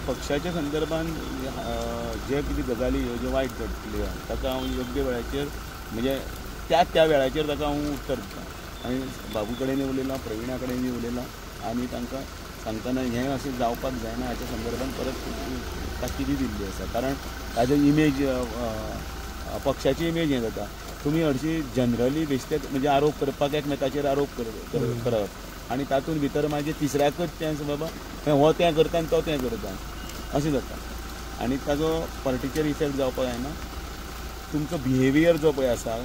पक्षाच्या संदर्भात जे कितें गजाली ह्यो ज्यो वायट घडटल्यो ताका हांव योग्य वेळाचेर म्हणजे त्या वेळाचेर ताका हांव उत्तर दितां. आनी बाबू कडेनय उलयलां, प्रविणा कडेनय उलयलां आनी तांकां सांगतना हें अशें जावपाक जायना हाच्या संदर्भात परत ताकीदी दिल्ली आसा. कारण ताजो इमेज पक्षाची इमेज हें जाता. तुमी हरशीं जनरली बेश्टेच म्हणजे आरोप करपाक एकमेकाचेर आरोप करप आनी तातूंत भितर मागीर तिसऱ्याकच तें बाबा हो तें करता आनी तो तें करता अशें जाता. आनी ताजो पार्टीचेर इफेक्ट जावपाक जायना. तुमचो बिहेवियर जो पळय आसा,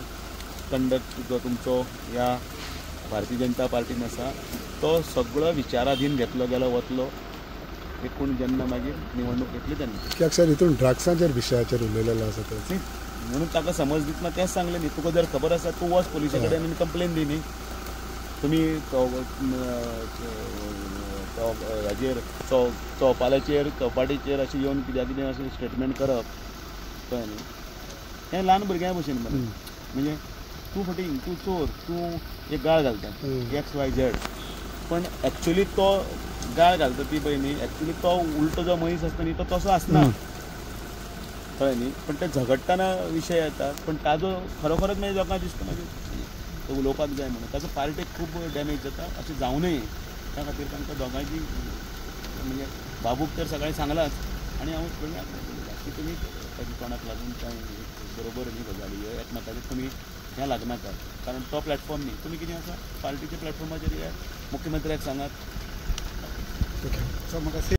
कंडक्ट जो तुमचो ह्या भारतीय जनता पार्टीन आसा तो सगळो विचाराधीन घेतलो गेलो वतलो एकूण जेन्ना मागीर निवडणूक येतली तेन्ना. कित्याक सर हितून ड्रग्साच्या विशयाचेर उलयलेलो आसा ते म्हणून ताका समज दितना तेंच सांगलें न्ही, तुका जर खबर आसा तूं वच पुलिसा कडेन आनी कंप्लेन दी न्ही. तुमी हाजेर चौपालाचेर चौपाटीचेर अशें येवन कित्याक अशें स्टेटमेंट करप कळ्ळें न्ही. हें ल्हान भुरग्यां भशेन म्हणजे तूं फटींग, तूं चोर, तूं एक गाळ घालता XYZ, पण एक्चुली तो गाळ घालता ती पळय न्ही, एक्चुली तो उलटो जो मनीस आसता न्ही तो तसो आसना, कळ्ळें न्ही. पण ते झगडटाना विशय येतात, पण ताजो खरोखरच मागीर लोकांक दिसता मागीर तो उलोवपाक जाय म्हणून. ताजो पार्टेक खूब डॅमेज जाता. अशें जावं नये त्या खातीर तांकां दोगांयची म्हणजे बाबूक तर सगळें सांगलांच आनी हांव की तुमी ताच्या तोंडाक लागून कांय बरोबर न्ही गजाली ह्यो एकमेकाचेर तुमी हें लागनाका. कारण तो प्लॅटफॉर्म न्ही, तुमी कितें आसा पार्टीच्या प्लॅटफॉर्माचेर मुख्यमंत्र्याक सांगात. ओके. सो म्हाका